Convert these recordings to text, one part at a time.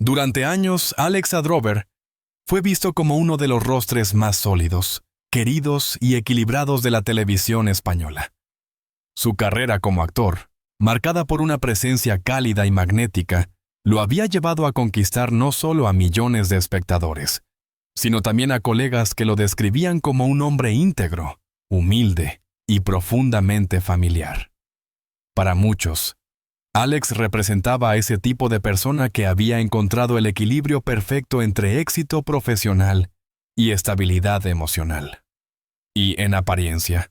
Durante años, Alex Adrover fue visto como uno de los rostros más sólidos, queridos y equilibrados de la televisión española. Su carrera como actor, marcada por una presencia cálida y magnética, lo había llevado a conquistar no solo a millones de espectadores, sino también a colegas que lo describían como un hombre íntegro, humilde y profundamente familiar. Para muchos, Alex representaba a ese tipo de persona que había encontrado el equilibrio perfecto entre éxito profesional y estabilidad emocional. Y, en apariencia,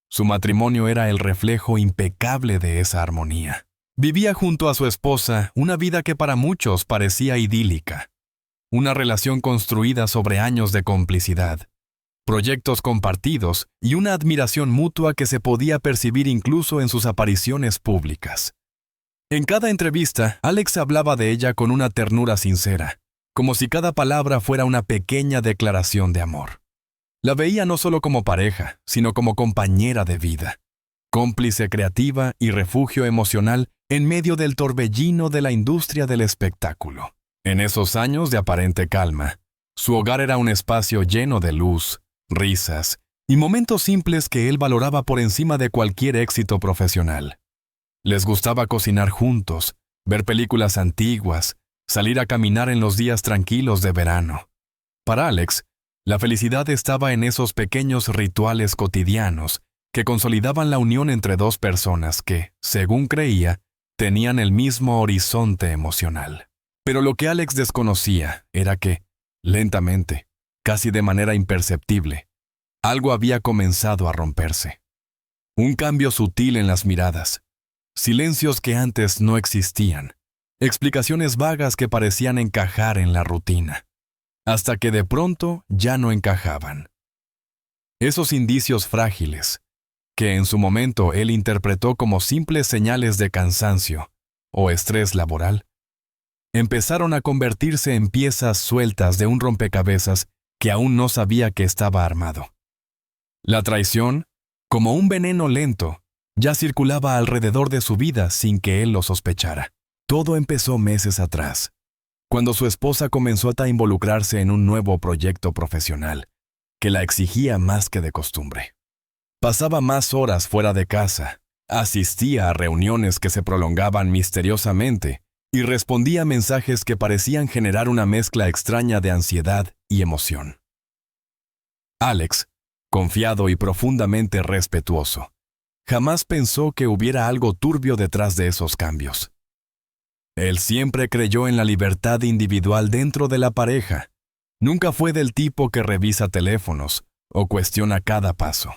su matrimonio era el reflejo impecable de esa armonía. Vivía junto a su esposa una vida que para muchos parecía idílica. Una relación construida sobre años de complicidad, proyectos compartidos y una admiración mutua que se podía percibir incluso en sus apariciones públicas. En cada entrevista, Alex hablaba de ella con una ternura sincera, como si cada palabra fuera una pequeña declaración de amor. La veía no solo como pareja, sino como compañera de vida, cómplice creativa y refugio emocional en medio del torbellino de la industria del espectáculo. En esos años de aparente calma, su hogar era un espacio lleno de luz, risas y momentos simples que él valoraba por encima de cualquier éxito profesional. Les gustaba cocinar juntos, ver películas antiguas, salir a caminar en los días tranquilos de verano. Para Alex, la felicidad estaba en esos pequeños rituales cotidianos que consolidaban la unión entre dos personas que, según creía, tenían el mismo horizonte emocional. Pero lo que Alex desconocía era que, lentamente, casi de manera imperceptible, algo había comenzado a romperse. Un cambio sutil en las miradas, silencios que antes no existían, explicaciones vagas que parecían encajar en la rutina, hasta que de pronto ya no encajaban. Esos indicios frágiles, que en su momento él interpretó como simples señales de cansancio o estrés laboral, empezaron a convertirse en piezas sueltas de un rompecabezas que aún no sabía que estaba armado. La traición, como un veneno lento, ya circulaba alrededor de su vida sin que él lo sospechara. Todo empezó meses atrás, cuando su esposa comenzó a involucrarse en un nuevo proyecto profesional, que la exigía más que de costumbre. Pasaba más horas fuera de casa, asistía a reuniones que se prolongaban misteriosamente y respondía a mensajes que parecían generar una mezcla extraña de ansiedad y emoción. Alex, confiado y profundamente respetuoso, jamás pensó que hubiera algo turbio detrás de esos cambios. Él siempre creyó en la libertad individual dentro de la pareja. Nunca fue del tipo que revisa teléfonos o cuestiona cada paso.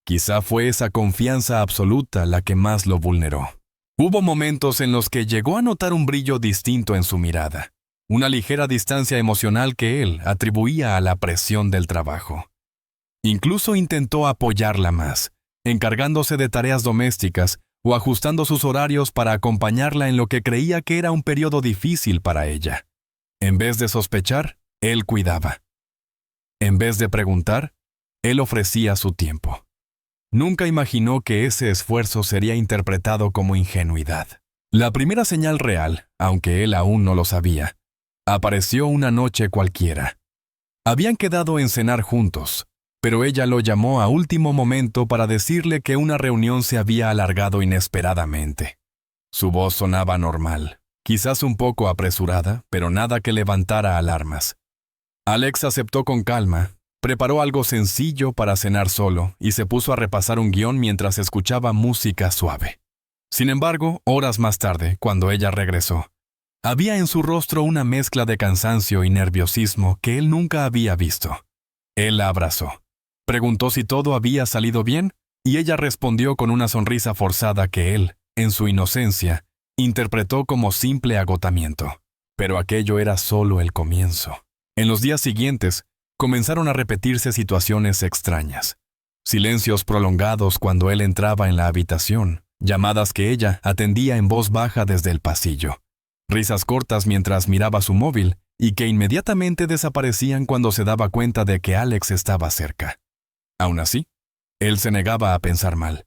Quizá fue esa confianza absoluta la que más lo vulneró. Hubo momentos en los que llegó a notar un brillo distinto en su mirada, una ligera distancia emocional que él atribuía a la presión del trabajo. Incluso intentó apoyarla más, encargándose de tareas domésticas o ajustando sus horarios para acompañarla en lo que creía que era un periodo difícil para ella. En vez de sospechar, él cuidaba. En vez de preguntar, él ofrecía su tiempo. Nunca imaginó que ese esfuerzo sería interpretado como ingenuidad. La primera señal real, aunque él aún no lo sabía, apareció una noche cualquiera. Habían quedado en cenar juntos, pero ella lo llamó a último momento para decirle que una reunión se había alargado inesperadamente. Su voz sonaba normal, quizás un poco apresurada, pero nada que levantara alarmas. Alex aceptó con calma, preparó algo sencillo para cenar solo y se puso a repasar un guión mientras escuchaba música suave. Sin embargo, horas más tarde, cuando ella regresó, había en su rostro una mezcla de cansancio y nerviosismo que él nunca había visto. Él la abrazó. Preguntó si todo había salido bien, y ella respondió con una sonrisa forzada que él, en su inocencia, interpretó como simple agotamiento. Pero aquello era solo el comienzo. En los días siguientes, comenzaron a repetirse situaciones extrañas. Silencios prolongados cuando él entraba en la habitación, llamadas que ella atendía en voz baja desde el pasillo, risas cortas mientras miraba su móvil y que inmediatamente desaparecían cuando se daba cuenta de que Alex estaba cerca. Aún así, él se negaba a pensar mal.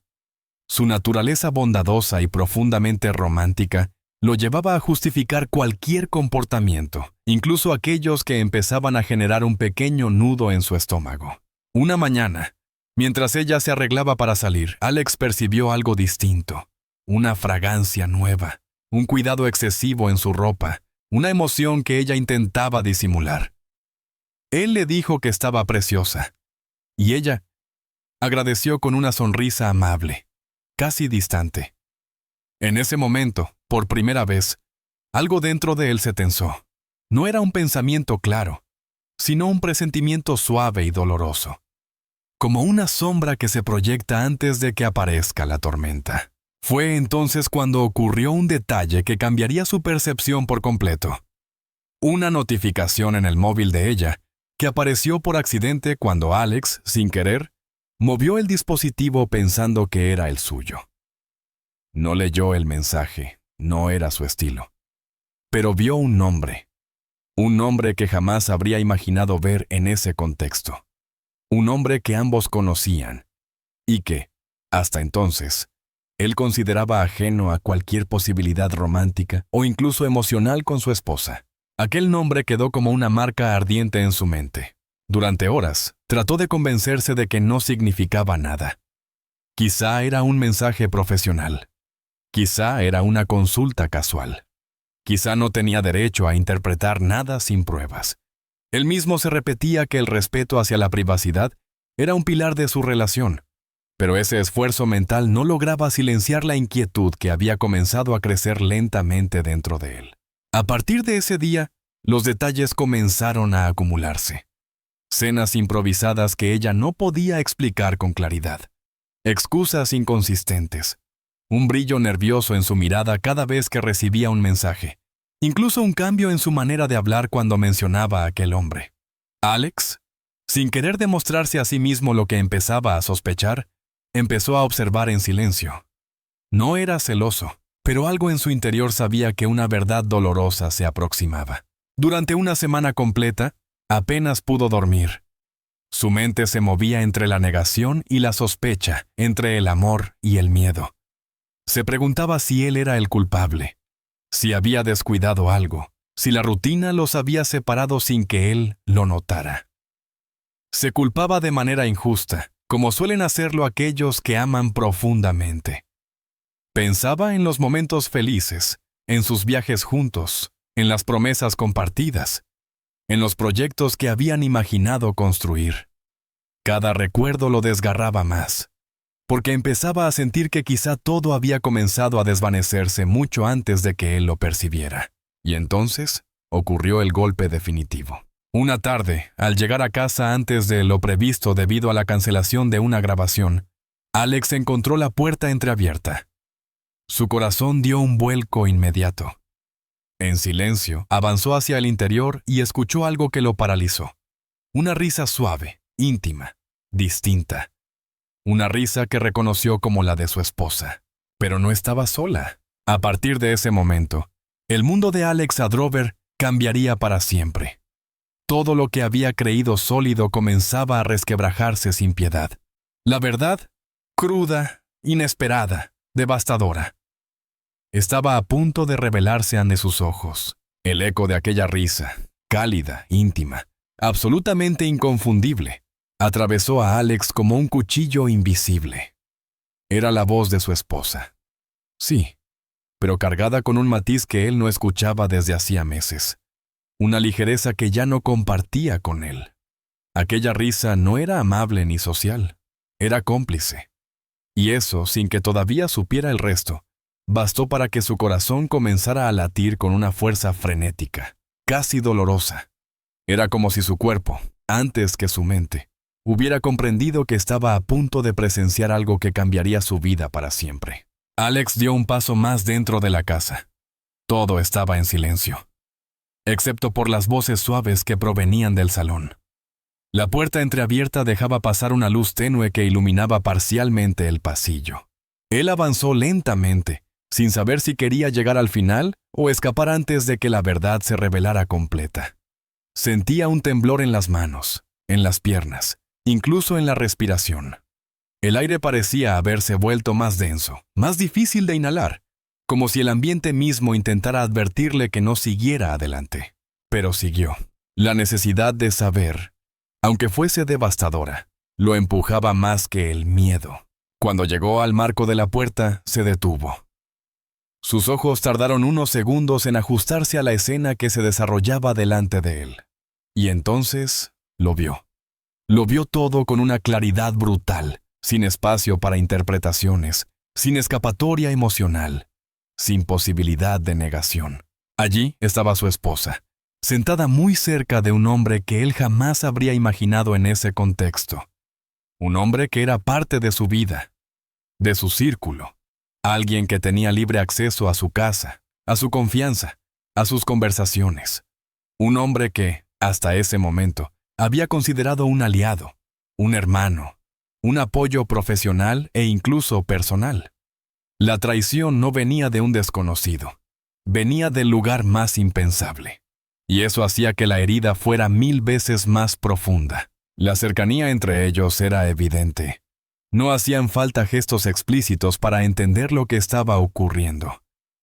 Su naturaleza bondadosa y profundamente romántica lo llevaba a justificar cualquier comportamiento, incluso aquellos que empezaban a generar un pequeño nudo en su estómago. Una mañana, mientras ella se arreglaba para salir, Alex percibió algo distinto, una fragancia nueva, un cuidado excesivo en su ropa, una emoción que ella intentaba disimular. Él le dijo que estaba preciosa, y ella agradeció con una sonrisa amable, casi distante. En ese momento, por primera vez, algo dentro de él se tensó. No era un pensamiento claro, sino un presentimiento suave y doloroso, como una sombra que se proyecta antes de que aparezca la tormenta. Fue entonces cuando ocurrió un detalle que cambiaría su percepción por completo. Una notificación en el móvil de ella, que apareció por accidente cuando Alex, sin querer, movió el dispositivo pensando que era el suyo. No leyó el mensaje, no era su estilo. Pero vio un nombre que jamás habría imaginado ver en ese contexto. Un hombre que ambos conocían, y que, hasta entonces, él consideraba ajeno a cualquier posibilidad romántica o incluso emocional con su esposa. Aquel nombre quedó como una marca ardiente en su mente. Durante horas, trató de convencerse de que no significaba nada. Quizá era un mensaje profesional. Quizá era una consulta casual. Quizá no tenía derecho a interpretar nada sin pruebas. Él mismo se repetía que el respeto hacia la privacidad era un pilar de su relación, pero ese esfuerzo mental no lograba silenciar la inquietud que había comenzado a crecer lentamente dentro de él. A partir de ese día, los detalles comenzaron a acumularse. Cenas improvisadas que ella no podía explicar con claridad. Excusas inconsistentes. Un brillo nervioso en su mirada cada vez que recibía un mensaje. Incluso un cambio en su manera de hablar cuando mencionaba a aquel hombre. Alex, sin querer demostrarse a sí mismo lo que empezaba a sospechar, empezó a observar en silencio. No era celoso, pero algo en su interior sabía que una verdad dolorosa se aproximaba. Durante una semana completa, apenas pudo dormir. Su mente se movía entre la negación y la sospecha, entre el amor y el miedo. Se preguntaba si él era el culpable, si había descuidado algo, si la rutina los había separado sin que él lo notara. Se culpaba de manera injusta, como suelen hacerlo aquellos que aman profundamente. Pensaba en los momentos felices, en sus viajes juntos, en las promesas compartidas, en los proyectos que habían imaginado construir. Cada recuerdo lo desgarraba más, porque empezaba a sentir que quizá todo había comenzado a desvanecerse mucho antes de que él lo percibiera. Y entonces ocurrió el golpe definitivo. Una tarde, al llegar a casa antes de lo previsto debido a la cancelación de una grabación, Alex encontró la puerta entreabierta. Su corazón dio un vuelco inmediato. En silencio, avanzó hacia el interior y escuchó algo que lo paralizó. Una risa suave, íntima, distinta. Una risa que reconoció como la de su esposa. Pero no estaba sola. A partir de ese momento, el mundo de Alex Adrover cambiaría para siempre. Todo lo que había creído sólido comenzaba a resquebrajarse sin piedad. La verdad, cruda, inesperada, devastadora, estaba a punto de revelarse ante sus ojos. El eco de aquella risa, cálida, íntima, absolutamente inconfundible, atravesó a Alex como un cuchillo invisible. Era la voz de su esposa. Sí, pero cargada con un matiz que él no escuchaba desde hacía meses. Una ligereza que ya no compartía con él. Aquella risa no era amable ni social, era cómplice. Y eso, sin que todavía supiera el resto, bastó para que su corazón comenzara a latir con una fuerza frenética, casi dolorosa. Era como si su cuerpo, antes que su mente, hubiera comprendido que estaba a punto de presenciar algo que cambiaría su vida para siempre. Alex dio un paso más dentro de la casa. Todo estaba en silencio, excepto por las voces suaves que provenían del salón. La puerta entreabierta dejaba pasar una luz tenue que iluminaba parcialmente el pasillo. Él avanzó lentamente, sin saber si quería llegar al final o escapar antes de que la verdad se revelara completa. Sentía un temblor en las manos, en las piernas, incluso en la respiración. El aire parecía haberse vuelto más denso, más difícil de inhalar, como si el ambiente mismo intentara advertirle que no siguiera adelante. Pero siguió. La necesidad de saber, aunque fuese devastadora, lo empujaba más que el miedo. Cuando llegó al marco de la puerta, se detuvo. Sus ojos tardaron unos segundos en ajustarse a la escena que se desarrollaba delante de él. Y entonces lo vio. Lo vio todo con una claridad brutal, sin espacio para interpretaciones, sin escapatoria emocional, sin posibilidad de negación. Allí estaba su esposa, sentada muy cerca de un hombre que él jamás habría imaginado en ese contexto. Un hombre que era parte de su vida, de su círculo. Alguien que tenía libre acceso a su casa, a su confianza, a sus conversaciones. Un hombre que, hasta ese momento, había considerado un aliado, un hermano, un apoyo profesional e incluso personal. La traición no venía de un desconocido, venía del lugar más impensable. Y eso hacía que la herida fuera 1000 veces más profunda. La cercanía entre ellos era evidente. No hacían falta gestos explícitos para entender lo que estaba ocurriendo.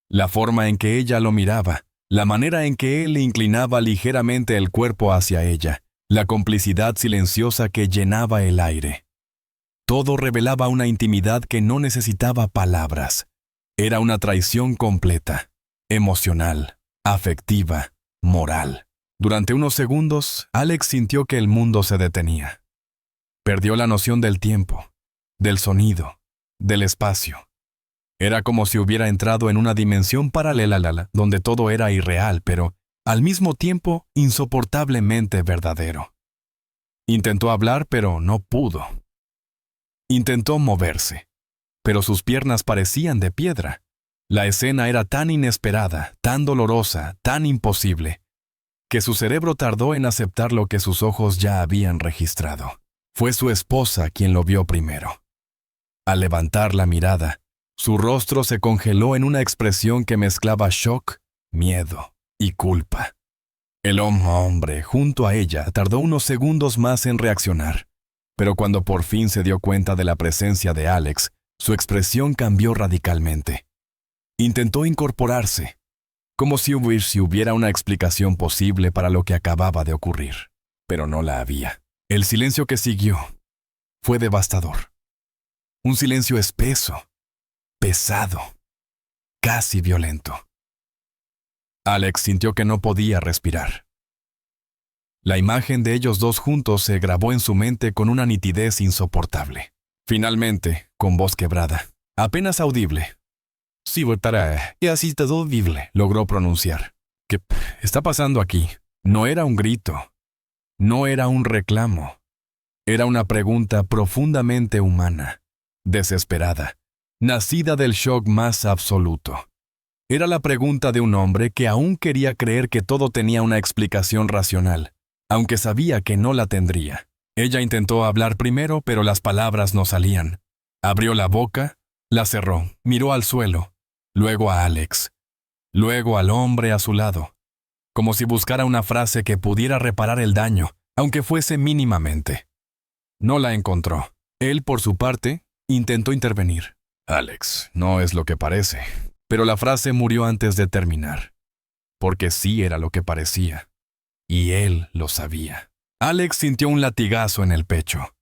La forma en que ella lo miraba, la manera en que él inclinaba ligeramente el cuerpo hacia ella, la complicidad silenciosa que llenaba el aire. Todo revelaba una intimidad que no necesitaba palabras. Era una traición completa, emocional, afectiva, moral. Durante unos segundos, Alex sintió que el mundo se detenía. Perdió la noción del tiempo, del sonido, del espacio. Era como si hubiera entrado en una dimensión paralela donde todo era irreal, pero, al mismo tiempo, insoportablemente verdadero. Intentó hablar, pero no pudo. Intentó moverse, pero sus piernas parecían de piedra. La escena era tan inesperada, tan dolorosa, tan imposible, que su cerebro tardó en aceptar lo que sus ojos ya habían registrado. Fue su esposa quien lo vio primero. Al levantar la mirada, su rostro se congeló en una expresión que mezclaba shock, miedo y culpa. El hombre junto a ella tardó unos segundos más en reaccionar, pero cuando por fin se dio cuenta de la presencia de Alex, su expresión cambió radicalmente. Intentó incorporarse, como si hubiera una explicación posible para lo que acababa de ocurrir, pero no la había. El silencio que siguió fue devastador. Un silencio espeso, pesado, casi violento. Alex sintió que no podía respirar. La imagen de ellos dos juntos se grabó en su mente con una nitidez insoportable. Finalmente, con voz quebrada, apenas audible, "Sí, y así todo vible", logró pronunciar. ¿Qué está pasando aquí? No era un grito, no era un reclamo. Era una pregunta profundamente humana, desesperada, nacida del shock más absoluto. Era la pregunta de un hombre que aún quería creer que todo tenía una explicación racional, aunque sabía que no la tendría. Ella intentó hablar primero, pero las palabras no salían. Abrió la boca, la cerró, miró al suelo, luego a Alex, luego al hombre a su lado, como si buscara una frase que pudiera reparar el daño, aunque fuese mínimamente. No la encontró. Él, por su parte, intentó intervenir. "Alex, no es lo que parece". Pero la frase murió antes de terminar, porque sí era lo que parecía, y él lo sabía. Alex sintió un latigazo en el pecho.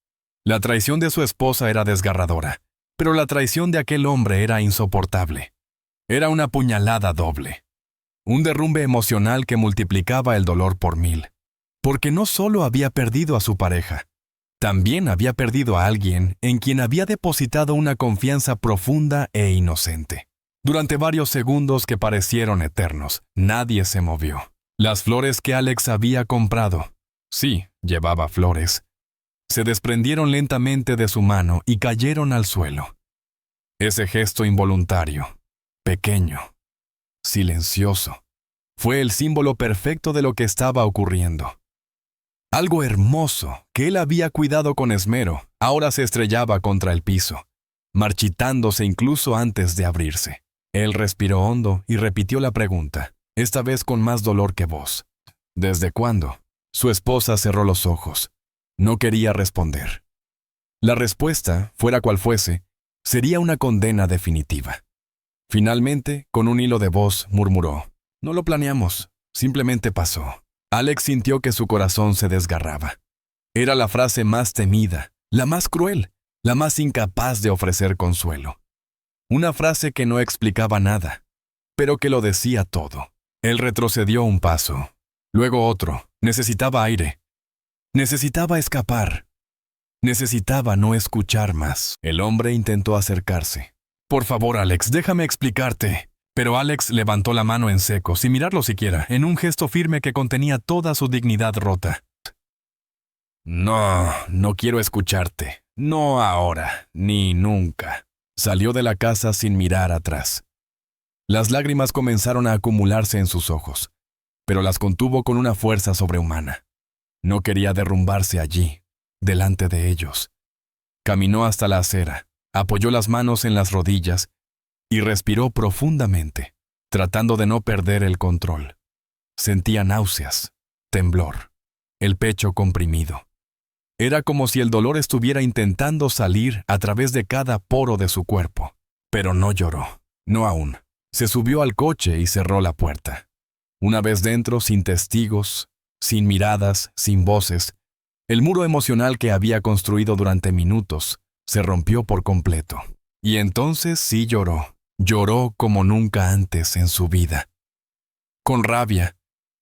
La traición de su esposa era desgarradora, pero la traición de aquel hombre era insoportable. Era una puñalada doble, un derrumbe emocional que multiplicaba el dolor por 1000, porque no solo había perdido a su pareja, también había perdido a alguien en quien había depositado una confianza profunda e inocente. Durante varios segundos que parecieron eternos, nadie se movió. Las flores que Alex había comprado, sí, llevaba flores, se desprendieron lentamente de su mano y cayeron al suelo. Ese gesto involuntario, pequeño, silencioso, fue el símbolo perfecto de lo que estaba ocurriendo. Algo hermoso que él había cuidado con esmero, ahora se estrellaba contra el piso, marchitándose incluso antes de abrirse. Él respiró hondo y repitió la pregunta, esta vez con más dolor que voz. ¿Desde cuándo? Su esposa cerró los ojos. No quería responder. La respuesta, fuera cual fuese, sería una condena definitiva. Finalmente, con un hilo de voz, murmuró: «No lo planeamos, simplemente pasó». Alex sintió que su corazón se desgarraba. Era la frase más temida, la más cruel, la más incapaz de ofrecer consuelo. Una frase que no explicaba nada, pero que lo decía todo. Él retrocedió un paso, luego otro. Necesitaba aire. Necesitaba escapar. Necesitaba no escuchar más. El hombre intentó acercarse. «Por favor, Alex, déjame explicarte». Pero Alex levantó la mano en seco, sin mirarlo siquiera, en un gesto firme que contenía toda su dignidad rota. «No, no quiero escucharte. No ahora, ni nunca». Salió de la casa sin mirar atrás. Las lágrimas comenzaron a acumularse en sus ojos, pero las contuvo con una fuerza sobrehumana. No quería derrumbarse allí, delante de ellos. Caminó hasta la acera, apoyó las manos en las rodillas y respiró profundamente, tratando de no perder el control. Sentía náuseas, temblor, el pecho comprimido. Era como si el dolor estuviera intentando salir a través de cada poro de su cuerpo. Pero no lloró, no aún. Se subió al coche y cerró la puerta. Una vez dentro, sin testigos, sin miradas, sin voces, el muro emocional que había construido durante minutos se rompió por completo. Y entonces sí lloró. Lloró como nunca antes en su vida. Con rabia,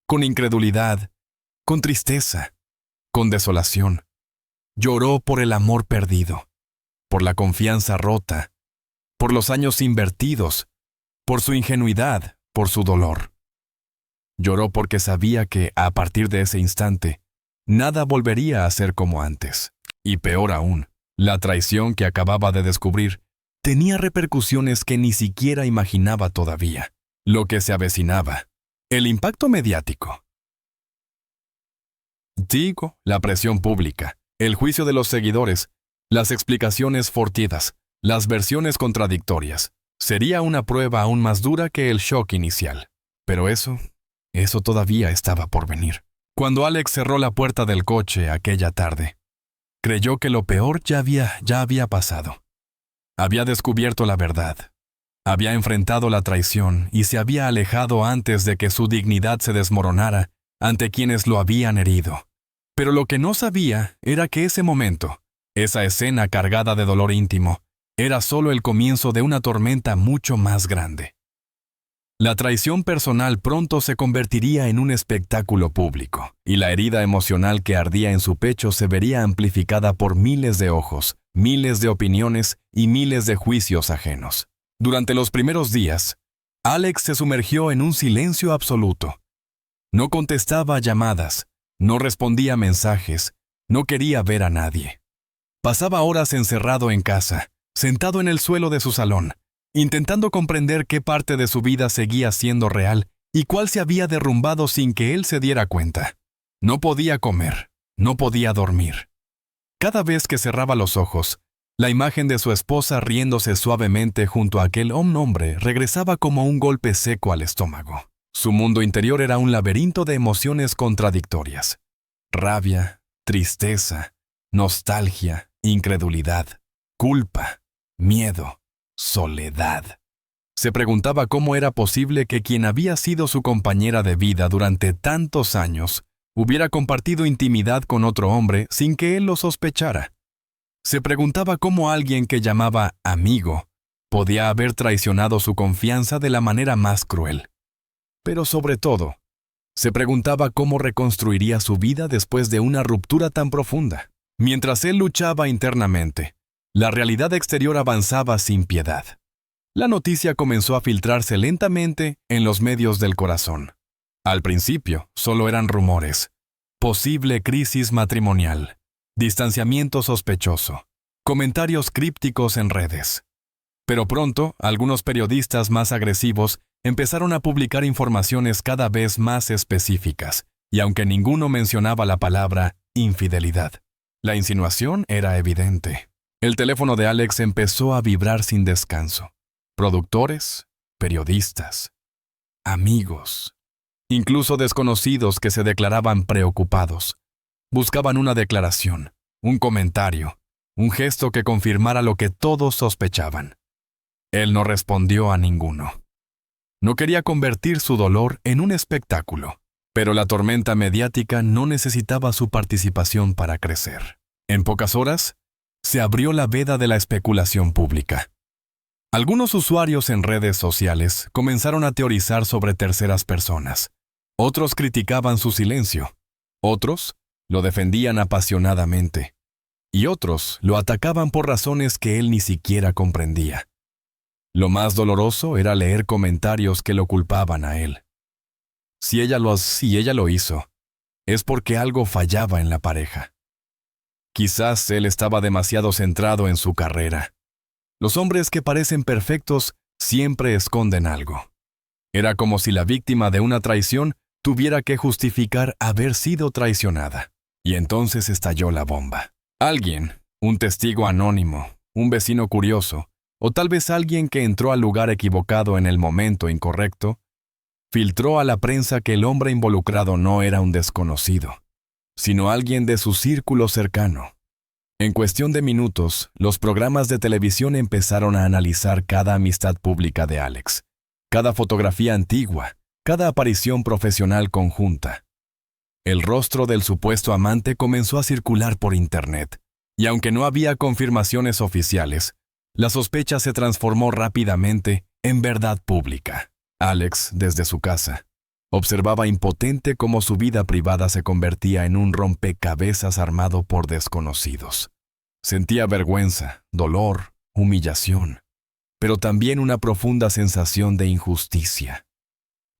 con incredulidad, con tristeza, con desolación. Lloró por el amor perdido, por la confianza rota, por los años invertidos, por su ingenuidad, por su dolor. Lloró porque sabía que, a partir de ese instante, nada volvería a ser como antes. Y peor aún, la traición que acababa de descubrir tenía repercusiones que ni siquiera imaginaba todavía. Lo que se avecinaba, el impacto mediático. Digo, la presión pública, el juicio de los seguidores, las explicaciones fortidas, las versiones contradictorias. Sería una prueba aún más dura que el shock inicial. Pero eso todavía estaba por venir. Cuando Alex cerró la puerta del coche aquella tarde, creyó que lo peor ya había pasado. Había descubierto la verdad. Había enfrentado la traición y se había alejado antes de que su dignidad se desmoronara ante quienes lo habían herido. Pero lo que no sabía era que ese momento, esa escena cargada de dolor íntimo, era solo el comienzo de una tormenta mucho más grande. La traición personal pronto se convertiría en un espectáculo público, y la herida emocional que ardía en su pecho se vería amplificada por miles de ojos, miles de opiniones y miles de juicios ajenos. Durante los primeros días, Alex se sumergió en un silencio absoluto. No contestaba a llamadas, no respondía a mensajes, no quería ver a nadie. Pasaba horas encerrado en casa, sentado en el suelo de su salón, intentando comprender qué parte de su vida seguía siendo real y cuál se había derrumbado sin que él se diera cuenta. No podía comer, no podía dormir. Cada vez que cerraba los ojos, la imagen de su esposa riéndose suavemente junto a aquel hombre regresaba como un golpe seco al estómago. Su mundo interior era un laberinto de emociones contradictorias. Rabia, tristeza, nostalgia, incredulidad, culpa, miedo, soledad. Se preguntaba cómo era posible que quien había sido su compañera de vida durante tantos años hubiera compartido intimidad con otro hombre sin que él lo sospechara. Se preguntaba cómo alguien que llamaba amigo podía haber traicionado su confianza de la manera más cruel. Pero sobre todo, se preguntaba cómo reconstruiría su vida después de una ruptura tan profunda. Mientras él luchaba internamente, la realidad exterior avanzaba sin piedad. La noticia comenzó a filtrarse lentamente en los medios del corazón. Al principio, solo eran rumores. Posible crisis matrimonial, distanciamiento sospechoso, comentarios crípticos en redes. Pero pronto, algunos periodistas más agresivos empezaron a publicar informaciones cada vez más específicas, y aunque ninguno mencionaba la palabra infidelidad, la insinuación era evidente. El teléfono de Alex empezó a vibrar sin descanso. Productores, periodistas, amigos, incluso desconocidos que se declaraban preocupados. Buscaban una declaración, un comentario, un gesto que confirmara lo que todos sospechaban. Él no respondió a ninguno. No quería convertir su dolor en un espectáculo, pero la tormenta mediática no necesitaba su participación para crecer. En pocas horas, se abrió la veda de la especulación pública. Algunos usuarios en redes sociales comenzaron a teorizar sobre terceras personas. Otros criticaban su silencio. Otros lo defendían apasionadamente. Y otros lo atacaban por razones que él ni siquiera comprendía. Lo más doloroso era leer comentarios que lo culpaban a él. Si ella lo hizo, es porque algo fallaba en la pareja. Quizás él estaba demasiado centrado en su carrera. Los hombres que parecen perfectos siempre esconden algo. Era como si la víctima de una traición tuviera que justificar haber sido traicionada. Y entonces estalló la bomba. Alguien, un testigo anónimo, un vecino curioso, o tal vez alguien que entró al lugar equivocado en el momento incorrecto, filtró a la prensa que el hombre involucrado no era un desconocido, sino alguien de su círculo cercano. En cuestión de minutos, los programas de televisión empezaron a analizar cada amistad pública de Alex, cada fotografía antigua, cada aparición profesional conjunta. El rostro del supuesto amante comenzó a circular por Internet, y aunque no había confirmaciones oficiales, la sospecha se transformó rápidamente en verdad pública. Alex, desde su casa, observaba impotente cómo su vida privada se convertía en un rompecabezas armado por desconocidos. Sentía vergüenza, dolor, humillación, pero también una profunda sensación de injusticia.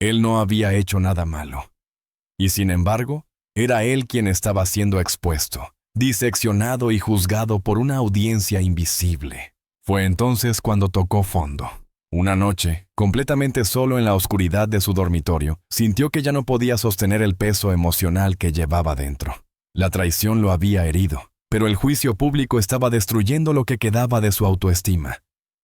Él no había hecho nada malo. Y sin embargo, era él quien estaba siendo expuesto, diseccionado y juzgado por una audiencia invisible. Fue entonces cuando tocó fondo. Una noche, completamente solo en la oscuridad de su dormitorio, sintió que ya no podía sostener el peso emocional que llevaba dentro. La traición lo había herido, pero el juicio público estaba destruyendo lo que quedaba de su autoestima.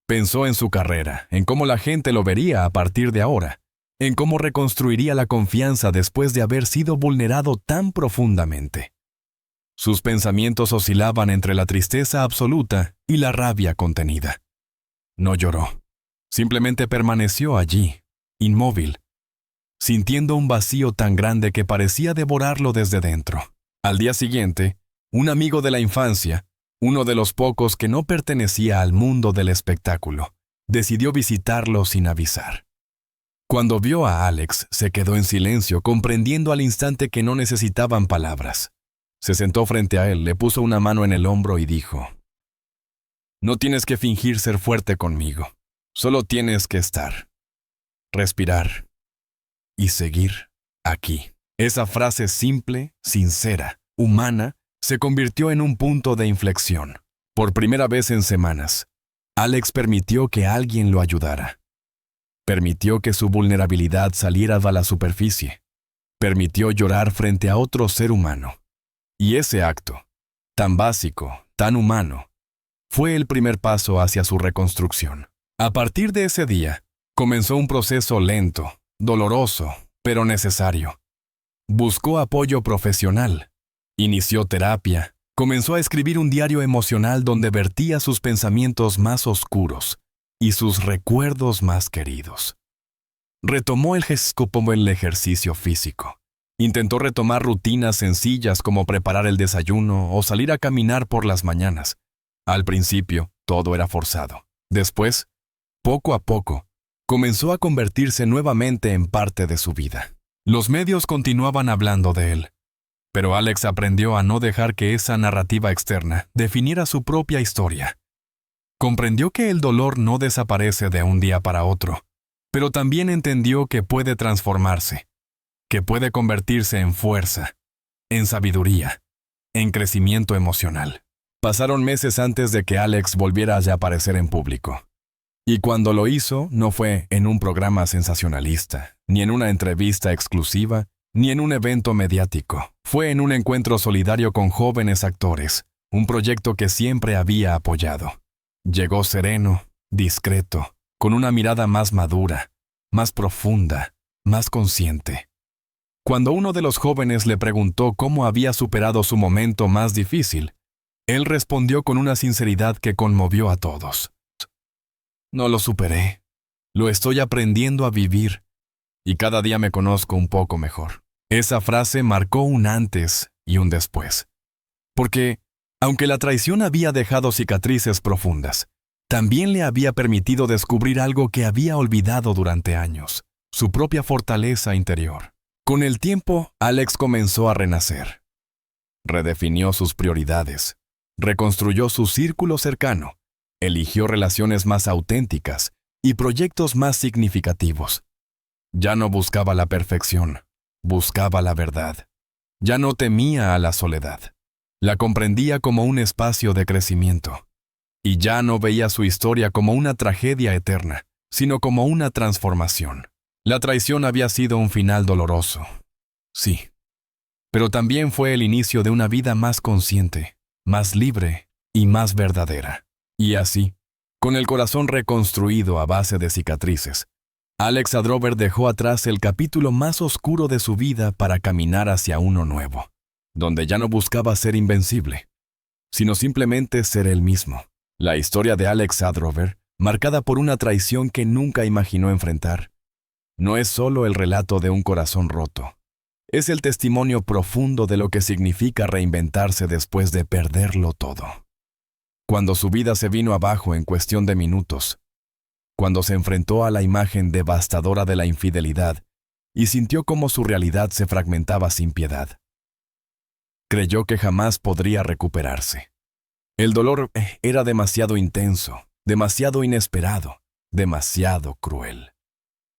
Pensó en su carrera, en cómo la gente lo vería a partir de ahora, en cómo reconstruiría la confianza después de haber sido vulnerado tan profundamente. Sus pensamientos oscilaban entre la tristeza absoluta y la rabia contenida. No lloró. Simplemente permaneció allí, inmóvil, sintiendo un vacío tan grande que parecía devorarlo desde dentro. Al día siguiente, un amigo de la infancia, uno de los pocos que no pertenecía al mundo del espectáculo, decidió visitarlo sin avisar. Cuando vio a Alex, se quedó en silencio, comprendiendo al instante que no necesitaban palabras. Se sentó frente a él, le puso una mano en el hombro y dijo: «No tienes que fingir ser fuerte conmigo. Solo tienes que estar, respirar y seguir aquí». Esa frase simple, sincera, humana, se convirtió en un punto de inflexión. Por primera vez en semanas, Alex permitió que alguien lo ayudara. Permitió que su vulnerabilidad saliera a la superficie. Permitió llorar frente a otro ser humano. Y ese acto, tan básico, tan humano, fue el primer paso hacia su reconstrucción. A partir de ese día, comenzó un proceso lento, doloroso, pero necesario. Buscó apoyo profesional, inició terapia, comenzó a escribir un diario emocional donde vertía sus pensamientos más oscuros y sus recuerdos más queridos. Retomó el gesto como el ejercicio físico. Intentó retomar rutinas sencillas como preparar el desayuno o salir a caminar por las mañanas. Al principio, todo era forzado. Después, poco a poco, comenzó a convertirse nuevamente en parte de su vida. Los medios continuaban hablando de él, pero Alex aprendió a no dejar que esa narrativa externa definiera su propia historia. Comprendió que el dolor no desaparece de un día para otro, pero también entendió que puede transformarse, que puede convertirse en fuerza, en sabiduría, en crecimiento emocional. Pasaron meses antes de que Alex volviera a aparecer en público. Y cuando lo hizo, no fue en un programa sensacionalista, ni en una entrevista exclusiva, ni en un evento mediático. Fue en un encuentro solidario con jóvenes actores, un proyecto que siempre había apoyado. Llegó sereno, discreto, con una mirada más madura, más profunda, más consciente. Cuando uno de los jóvenes le preguntó cómo había superado su momento más difícil, él respondió con una sinceridad que conmovió a todos. No lo superé. Lo estoy aprendiendo a vivir. Y cada día me conozco un poco mejor. Esa frase marcó un antes y un después. Porque, aunque la traición había dejado cicatrices profundas, también le había permitido descubrir algo que había olvidado durante años, su propia fortaleza interior. Con el tiempo, Alex comenzó a renacer. Redefinió sus prioridades, reconstruyó su círculo cercano, eligió relaciones más auténticas y proyectos más significativos. Ya no buscaba la perfección, buscaba la verdad. Ya no temía a la soledad. La comprendía como un espacio de crecimiento. Y ya no veía su historia como una tragedia eterna, sino como una transformación. La traición había sido un final doloroso. Sí. Pero también fue el inicio de una vida más consciente, más libre y más verdadera. Y así, con el corazón reconstruido a base de cicatrices, Alex Adrover dejó atrás el capítulo más oscuro de su vida para caminar hacia uno nuevo, donde ya no buscaba ser invencible, sino simplemente ser él mismo. La historia de Alex Adrover, marcada por una traición que nunca imaginó enfrentar, no es solo el relato de un corazón roto. Es el testimonio profundo de lo que significa reinventarse después de perderlo todo. Cuando su vida se vino abajo en cuestión de minutos, cuando se enfrentó a la imagen devastadora de la infidelidad y sintió cómo su realidad se fragmentaba sin piedad, creyó que jamás podría recuperarse. El dolor era demasiado intenso, demasiado inesperado, demasiado cruel.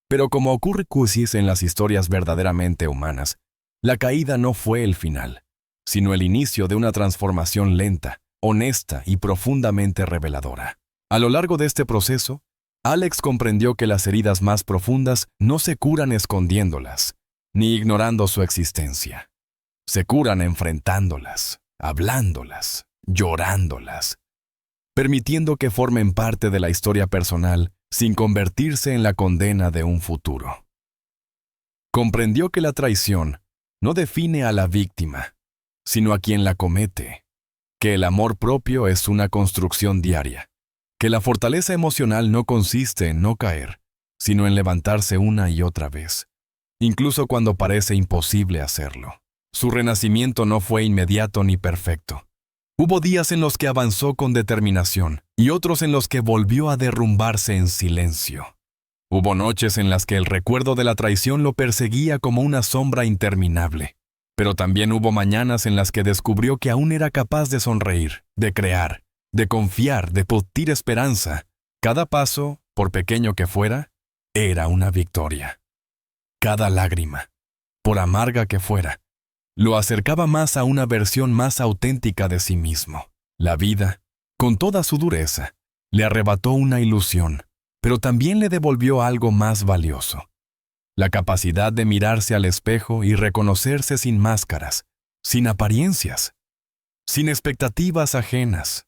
Pero como ocurre cusis en las historias verdaderamente humanas, la caída no fue el final, sino el inicio de una transformación lenta, honesta y profundamente reveladora. A lo largo de este proceso, Alex comprendió que las heridas más profundas no se curan escondiéndolas, ni ignorando su existencia. Se curan enfrentándolas, hablándolas, llorándolas, permitiendo que formen parte de la historia personal sin convertirse en la condena de un futuro. Comprendió que la traición no define a la víctima, sino a quien la comete, que el amor propio es una construcción diaria, que la fortaleza emocional no consiste en no caer, sino en levantarse una y otra vez, incluso cuando parece imposible hacerlo. Su renacimiento no fue inmediato ni perfecto. Hubo días en los que avanzó con determinación y otros en los que volvió a derrumbarse en silencio. Hubo noches en las que el recuerdo de la traición lo perseguía como una sombra interminable, pero también hubo mañanas en las que descubrió que aún era capaz de sonreír, de crear, de confiar, de nutrir esperanza. Cada paso, por pequeño que fuera, era una victoria. Cada lágrima, por amarga que fuera, lo acercaba más a una versión más auténtica de sí mismo. La vida, con toda su dureza, le arrebató una ilusión, pero también le devolvió algo más valioso: la capacidad de mirarse al espejo y reconocerse sin máscaras, sin apariencias, sin expectativas ajenas.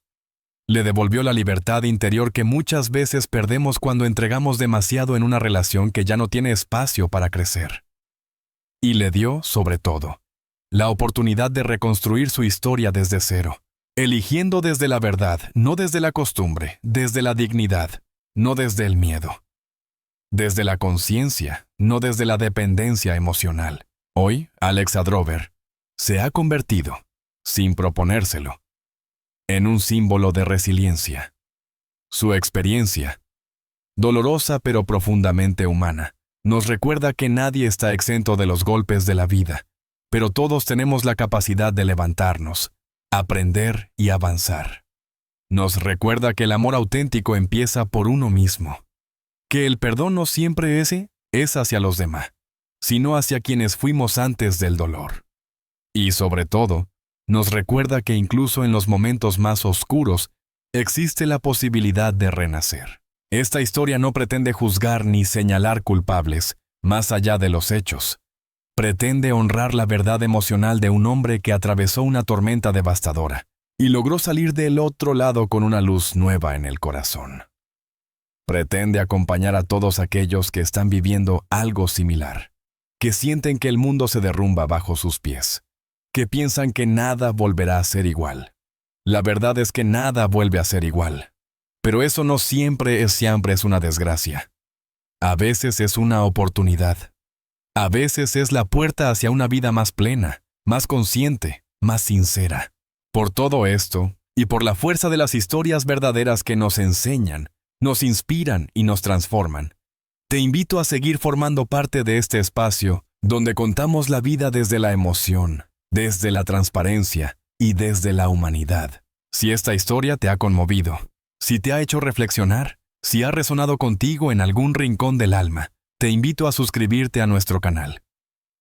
Le devolvió la libertad interior que muchas veces perdemos cuando entregamos demasiado en una relación que ya no tiene espacio para crecer. Y le dio, sobre todo, la oportunidad de reconstruir su historia desde cero, eligiendo desde la verdad, no desde la costumbre, desde la dignidad, no desde el miedo, desde la conciencia, no desde la dependencia emocional. Hoy, Alex Adrover se ha convertido, sin proponérselo, en un símbolo de resiliencia. Su experiencia, dolorosa pero profundamente humana, nos recuerda que nadie está exento de los golpes de la vida, pero todos tenemos la capacidad de levantarnos, aprender y avanzar. Nos recuerda que el amor auténtico empieza por uno mismo, que el perdón no siempre es hacia los demás, sino hacia quienes fuimos antes del dolor. Y sobre todo, nos recuerda que incluso en los momentos más oscuros existe la posibilidad de renacer. Esta historia no pretende juzgar ni señalar culpables, más allá de los hechos. Pretende honrar la verdad emocional de un hombre que atravesó una tormenta devastadora y logró salir del otro lado con una luz nueva en el corazón. Pretende acompañar a todos aquellos que están viviendo algo similar, que sienten que el mundo se derrumba bajo sus pies, que piensan que nada volverá a ser igual. La verdad es que nada vuelve a ser igual. Pero eso no siempre es una desgracia. A veces es una oportunidad. A veces es la puerta hacia una vida más plena, más consciente, más sincera. Por todo esto, y por la fuerza de las historias verdaderas que nos enseñan, nos inspiran y nos transforman, te invito a seguir formando parte de este espacio donde contamos la vida desde la emoción, desde la transparencia y desde la humanidad. Si esta historia te ha conmovido, si te ha hecho reflexionar, si ha resonado contigo en algún rincón del alma, te invito a suscribirte a nuestro canal.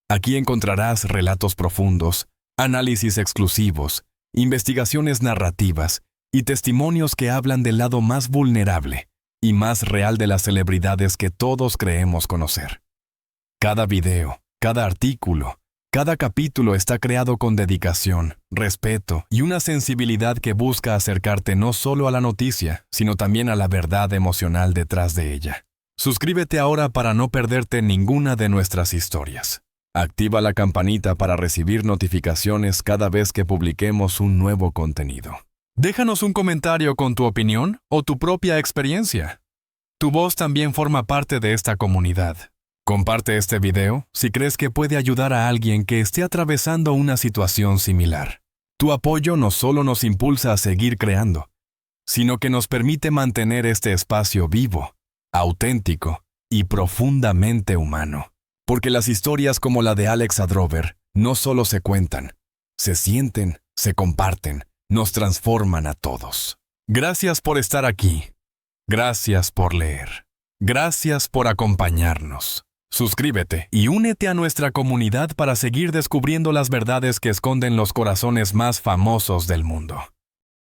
Aquí encontrarás relatos profundos, análisis exclusivos, investigaciones narrativas y testimonios que hablan del lado más vulnerable y más real de las celebridades que todos creemos conocer. Cada video, cada artículo, cada capítulo está creado con dedicación, respeto y una sensibilidad que busca acercarte no solo a la noticia, sino también a la verdad emocional detrás de ella. Suscríbete ahora para no perderte ninguna de nuestras historias. Activa la campanita para recibir notificaciones cada vez que publiquemos un nuevo contenido. Déjanos un comentario con tu opinión o tu propia experiencia. Tu voz también forma parte de esta comunidad. Comparte este video si crees que puede ayudar a alguien que esté atravesando una situación similar. Tu apoyo no solo nos impulsa a seguir creando, sino que nos permite mantener este espacio vivo, auténtico y profundamente humano. Porque las historias como la de Alexa Drover no solo se cuentan, se sienten, se comparten, nos transforman a todos. Gracias por estar aquí. Gracias por leer. Gracias por acompañarnos. Suscríbete y únete a nuestra comunidad para seguir descubriendo las verdades que esconden los corazones más famosos del mundo.